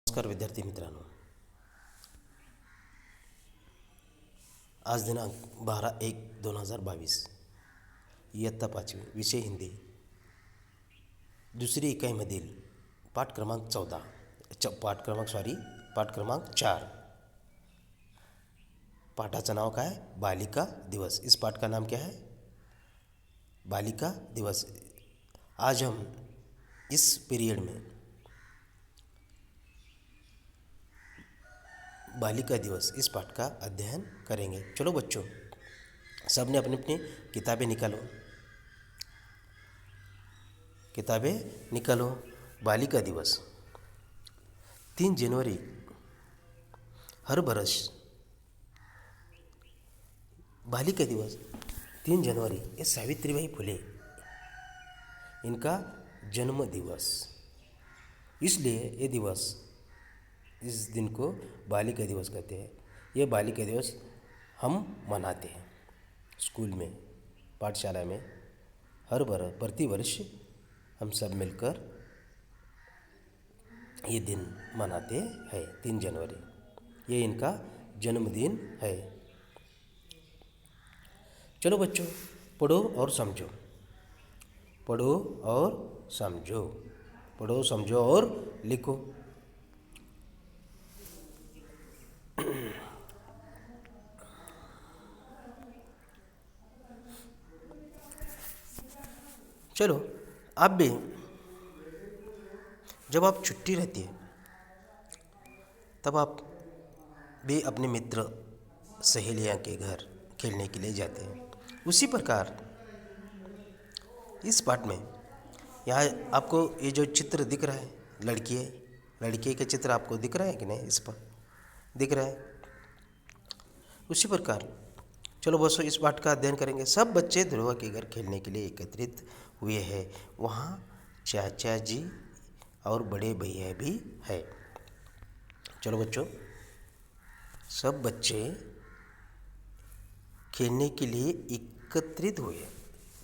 नमस्कार विद्यार्थी मित्रांनो, आज दिनांक 12/1/2022, इयत्ता 5वी, विषय हिंदी, दुसरी इकाईमधील पाठ क्रमांक 4. पाठाचं नाव काय? बालिका दिवस. इस पाठ का नाम क्या है? बालिका दिवस. आज हम इस पीरियड में बालिका दिवस इस पाठ का अध्ययन करेंगे. चलो बच्चों, सबने अपनी अपनी किताबें निकालो. बालिका दिवस 3 जनवरी हर बरस. बालिका दिवस 3 जनवरी ये सावित्रीबाई फुले इनका जन्म दिवस, इसलिए ये दिवस, इस दिन को बालिका दिवस कहते हैं. ये बालिका दिवस हम मनाते हैं स्कूल में, पाठशाला में. हर प्रतिवर्ष हम सब मिलकर ये दिन मनाते हैं. 3 जनवरी ये इनका जन्मदिन है. चलो बच्चों, पढ़ो और समझो. पढ़ो और समझो. पढ़ो, समझो और लिखो. चलो, आप भी जब आप छुट्टी रहती है तब आप भी अपने मित्र सहेलियां के घर खेलने के लिए जाते हैं. उसी प्रकार इस पाठ में यहाँ आपको ये जो चित्र दिख रहा है, लड़के के चित्र आपको दिख रहा है कि नहीं? इस पर दिख रहा है. उसी प्रकार चलो बच्चों, इस पाठ का अध्ययन करेंगे. सब बच्चे ध्रुव के घर खेलने के लिए एकत्रित हुए हैं. वहाँ चाचा जी और बड़े भैया भी है. चलो बच्चों, सब बच्चे खेलने के लिए एकत्रित हुए.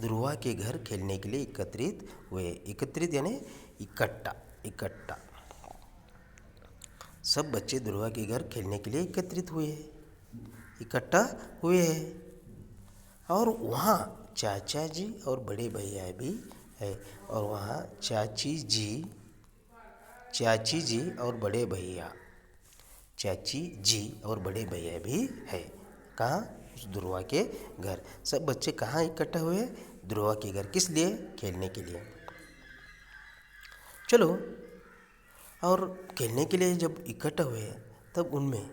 ध्रुवा के घर खेलने के लिए एकत्रित हुए. एकत्रित यानी इकट्ठा. सब बच्चे ध्रुवा के घर खेलने के लिए इकट्ठा हुए हैं. और वहाँ चाचा जी और बड़े भैया भी है. और वहाँ चाची जी और बड़े भैया भी है. कहाँ? उस ध्रुवा के घर. सब बच्चे कहाँ इकट्ठा हुए? ध्रुवा के घर. किस लिए? खेलने के लिए. चलो, और खेलने के लिए जब इकट्ठा हुए तब उनमें,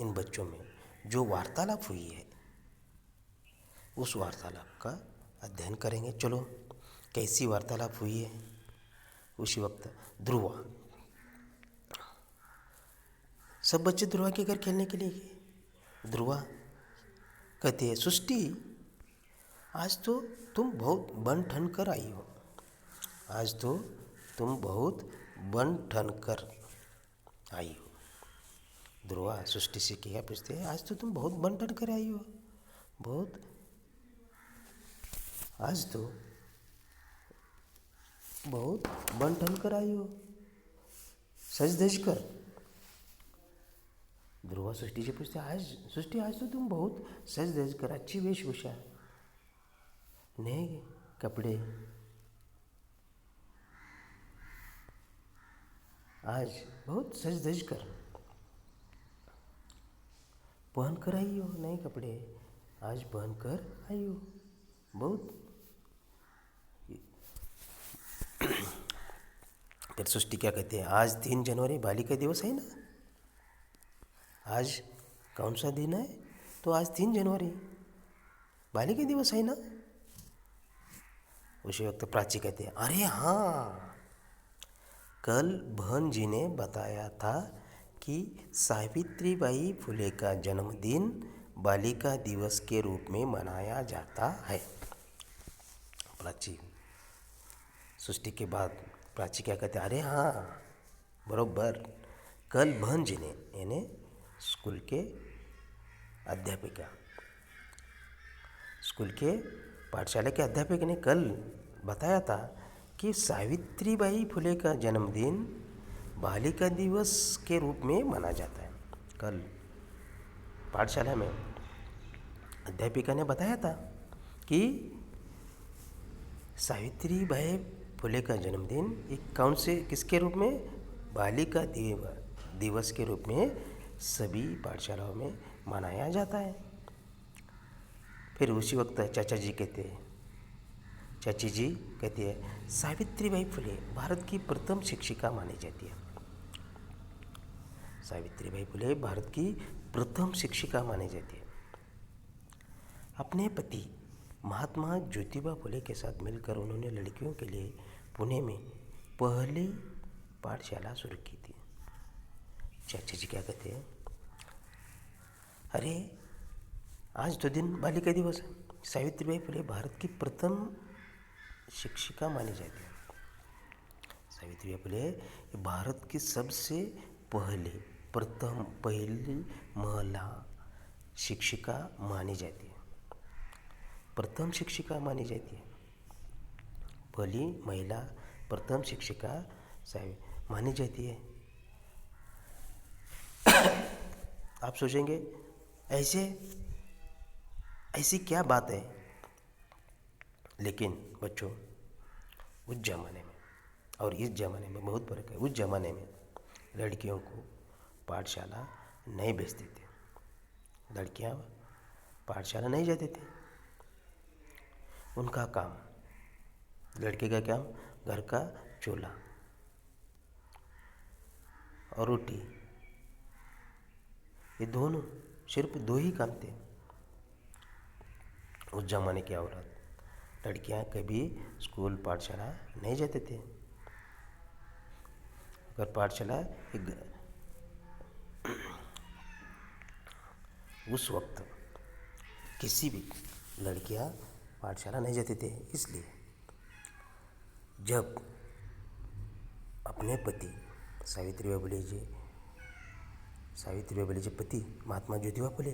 इन बच्चों में जो वार्तालाप हुई है उस वार्तालाप का अध्ययन करेंगे. चलो, कैसी वार्तालाप हुई है? उसी वक्त ध्रुवा, सब बच्चे ध्रुवा के घर खेलने के लिए गए. ध्रुवा कहती है, सृष्टि, आज तो तुम बहुत बन ठन कर आई हो. ध्रुवा सृष्टि से क्या पूछते हैं? आज तो तुम बहुत बन ठन कर आई हो. आज तो बहुत बन ठन कर आई हो, सज धज कर. ध्रुवा सृष्टि से पूछते, आज तो तुम बहुत सज धज कर, अच्छी वेशभूषा, नए कपड़े, आज बहुत सज धज कर पहन कर आई हो. नए कपड़े आज पहन कर आई हो. बहुत. फिर सृष्टि क्या कहते हैं? आज 3 जनवरी बालिका दिवस है ना. आज कौन सा दिन है? तो आज 3 जनवरी बालिका दिवस है ना. उसी वक्त प्राची कहते हैं, अरे हाँ, कल बहन जी ने बताया था कि सावित्रीबाई फुले का जन्मदिन बालिका दिवस के रूप में मनाया जाता है. प्राची, सृष्टि के बाद प्राची क्या कहते हैं? अरे हाँ, बरोबर, कल बहन जी ने, यानी स्कूल के पाठशाला के अध्यापक ने कल बताया था कि सावित्रीबाई फुले का जन्मदिन बालिका दिवस के रूप में माना जाता है। कल पाठशाला में अध्यापिका ने बताया था कि सावित्रीबाई फुले का जन्मदिन एक कौन से किसके रूप में, बालिका दिवस के रूप में सभी पाठशालाओं में मनाया जाता है। फिर उसी वक्त चाची जी कहती है सावित्रीबाई फुले भारत की प्रथम शिक्षिका मानी जाती है। सावित्रीबाई फुले भारत की प्रथम शिक्षिका मानी जाती है। अपने पति महात्मा ज्योतिबा फुले के साथ मिलकर उन्होंने लड़कियों के लिए पुणे में पहली पाठशाला शुरू की थी। चाचा जी क्या कहते हैं, अरे आज तो दिन बालिका दिवस है, सावित्रीबाई फुले भारत की प्रथम शिक्षिका मानी जाती है। सावित्रीबाई फुले भारत की सबसे पहली महिला शिक्षिका मानी जाती है, प्रथम शिक्षिका मानी जाती है। पहली महिला प्रथम शिक्षिका मानी जाती है। आप सोचेंगे ऐसी क्या बात है, लेकिन बच्चों उस ज़माने में और इस ज़माने में बहुत फर्क है। उस ज़माने में लड़कियों को पाठशाला नहीं भेजते थे, लड़कियां पाठशाला नहीं जाते थे। उनका काम, लड़के का काम घर का चूल्हा और रोटी, ये दोनों सिर्फ दो ही काम थे। उस ज़माने की औरत लड़कियां कभी स्कूल पाठशाला नहीं जाते थे। अगर पाठशाला उस वक्त किसी भी लड़कियां पाठशाला नहीं जाते थे। इसलिए जब अपने पति सावित्रीबाई फुले जे पती महात्मा ज्योतिबा फुले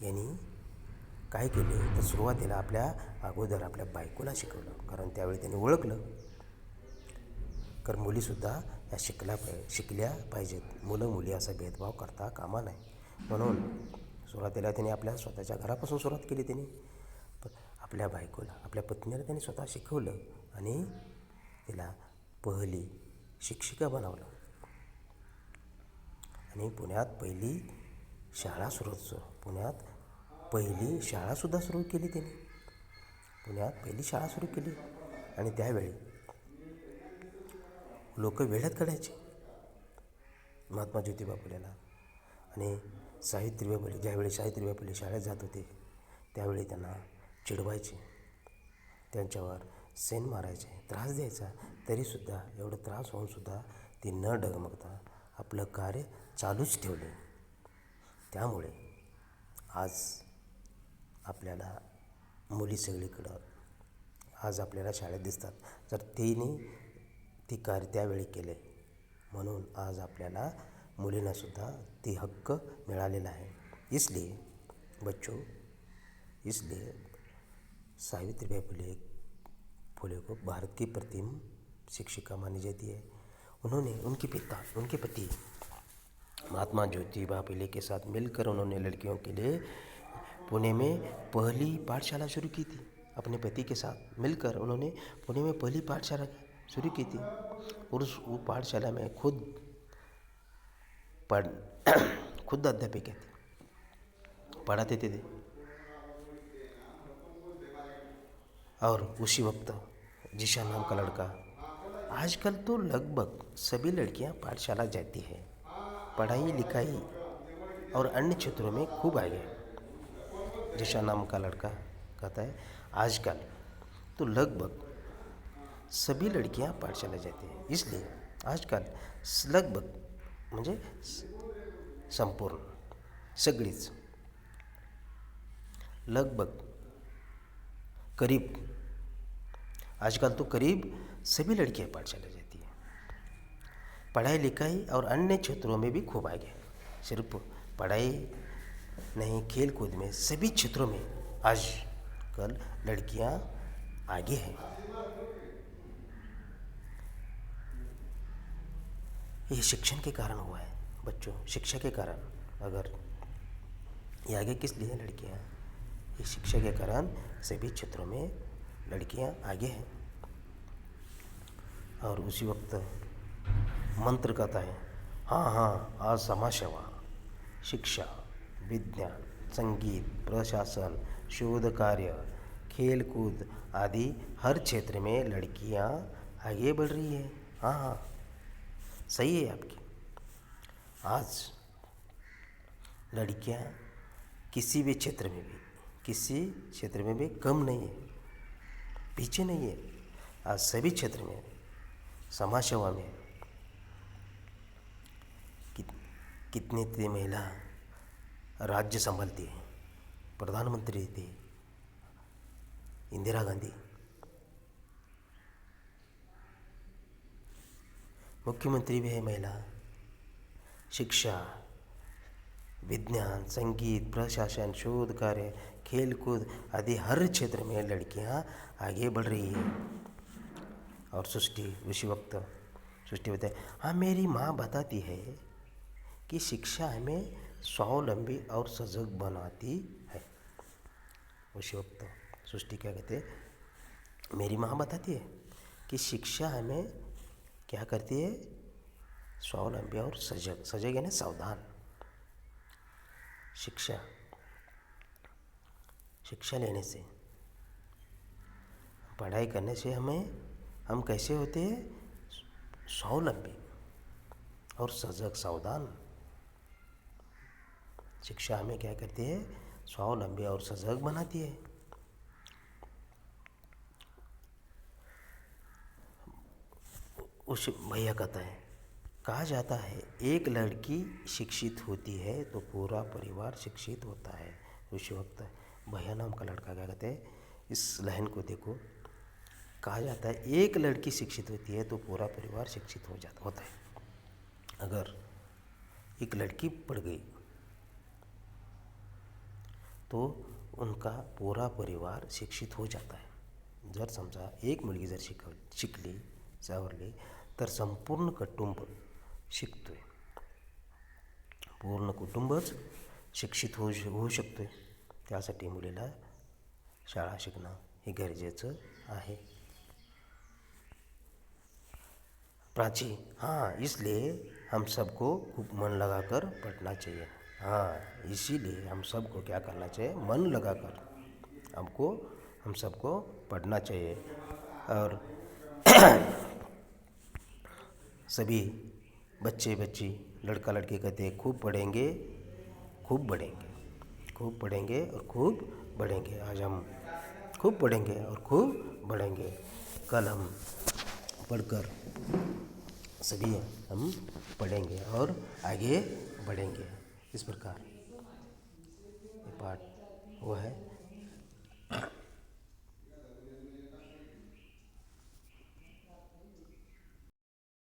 यांनी काय केले तर सुरुवातीला अगोदर आपल्या बायकोला शिकवलं, कारण त्यावेळी त्यांनी ओळखलं तर मुलीसुद्धा या शिकल्या पाहिजेत, मुलं मुली असा भेदभाव करता कामा नाही, म्हणून सुरुवातीला त्यांनी आपल्या स्वतःच्या घरापासून सुरुवात केली। त्यांनी आपल्या बायकोला, आपल्या पत्नीला त्यांनी स्वतः शिकवलं आणि तिला पहिली शिक्षिका बनवलं आणि पुण्यात पहिली शाळासुद्धा सुरू केली त्यांनी। पुण्यात पहिली शाळा सुरू केली आणि त्यावेळी लोक वेड्यात काढायचे महात्मा ज्योतिबा फुलेला। आणि सावित्रीबाई फुले, ज्यावेळी सावित्रीबाई फुले शाळेत जात होते त्यावेळी त्यांना चिडवायचे, त्यांच्यावर सेन मारायचे, त्रास द्यायचा, तरीसुद्धा एवढं त्रास होऊनसुद्धा ती न डगमगता आपलं कार्य चालूच ठेवले। त्यामुळे आज आपल्याला मुली सगळीकडं आज आपल्याला शाळेत दिसतात, जर ती कार्य त्यावेळी केले म्हणून आज आपल्याला मुलींनासुद्धा ती हक्क मिळालेला है। इसलिए बच्चों, इसलिए सावित्रीबाई फुले को भारत की प्रथम शिक्षिका मानी जाती है। उनके पति महात्मा ज्योतिबा फुले के साथ मिलकर उन्होंने लड़कियों के लिए पुणे में पहली पाठशाला शुरू की थी। अपने पति के साथ मिलकर उन्होंने पुणे में पहली पाठशाला शुरू की थी और वो पाठशाला में खुद अध्यापिका थी, पढ़ाते थे। और उसी वक्त जिशा नाम का लड़का, आजकल तो लगभग सभी लड़कियां पाठशाला जाती हैं, पढ़ाई लिखाई और अन्य क्षेत्रों में खूब आगे हैं। जिशा नाम का लड़का कहता है आजकल तो लगभग सभी लड़कियां पाठशाला जाती हैं। इसलिए आजकल लगभग म्हणजे संपूर्ण सगळीच लगभग करीब आजकल तो करीब सभी लड़कियां पाठशाला जाती हैं, पढ़ाई लिखाई और अन्य क्षेत्रों में भी खूब आगे हैं। सिर्फ पढ़ाई नहीं, खेल कूद में सभी क्षेत्रों में आजकल लड़कियां आगे हैं। ये शिक्षण के कारण हुआ है बच्चों, शिक्षा के कारण। अगर ये आगे किस लिए लड़कियां, ये शिक्षा के कारण सभी क्षेत्रों में लड़कियां आगे हैं। और उसी वक्त मंत्र कहता है, हाँ हाँ आज समाज सेवा, शिक्षा, विज्ञान, संगीत, प्रशासन, शोध कार्य, खेल कूद आदि हर क्षेत्र में लड़कियां आगे बढ़ रही है। हाँ हाँ सही है आपकी। आज लड़कियां किसी भी क्षेत्र में भी, किसी क्षेत्र में भी कम नहीं है, पीछे नहीं है। आज सभी क्षेत्र में, समाज सेवा में कितनी थी महिला राज्य संभालती है, प्रधानमंत्री थी इंदिरा गांधी, मुख्यमंत्री भी है महिला। शिक्षा, विज्ञान, संगीत, प्रशासन, शोध कार्य, खेल कूद आदि हर क्षेत्र में लड़कियां आगे बढ़ रही है। और सृष्टि उसी वक्त सृष्टि बताए, हाँ मेरी माँ बताती है कि शिक्षा हमें स्वावलंबी और सजग बनाती है। उसी वक्त सृष्टि क्या कहते हैं, मेरी माँ बताती है कि शिक्षा हमें क्या करती है, स्वावलंबी और सजग। सजग यानी सावधान। शिक्षा लेने से, पढ़ाई करने से हम कैसे होते हैं, स्वावलंबी और सजग, सावधान। शिक्षा हमें क्या करती है, स्वावलंबी और सजग बनाती है। उस भैया कहता है, कहा जाता है एक लड़की शिक्षित होती है तो पूरा परिवार शिक्षित होता है। उसी वक्त भैया नाम का लड़का क्या कहते हैं, इस लाइन को देखो, कहा जाता है एक लड़की शिक्षित होती है तो पूरा परिवार शिक्षित होता है। अगर एक लड़की पढ़ गई तो उनका पूरा परिवार शिक्षित हो जाता है। जर समजा एक मुलगी जर शिकली सावरली तर संपूर्ण कुटुंब शिकतोय, पूर्ण कुटुंबच शिक्षित होऊ शकतोय। त्यासाठी मुलीला शाळा शिकणं हे गरजेचं आहे। प्राची, हाँ इसलिए हम सबको खूब मन लगाकर पढ़ना चाहिए। हाँ इसीलिए हम सबको क्या करना चाहिए, मन लगाकर हम सबको पढ़ना चाहिए। और सभी बच्चे बच्ची, लड़का लड़की कहते हैं खूब पढ़ेंगे, खूब बढ़ेंगे, खूब पढ़ेंगे और खूब बढ़ेंगे। आज हम खूब पढ़ेंगे और खूब बढ़ेंगे। कल हम पढ़कर सभी हम पढ़ेंगे और आगे बढ़ेंगे। इस प्रकार ये पाठ वो है।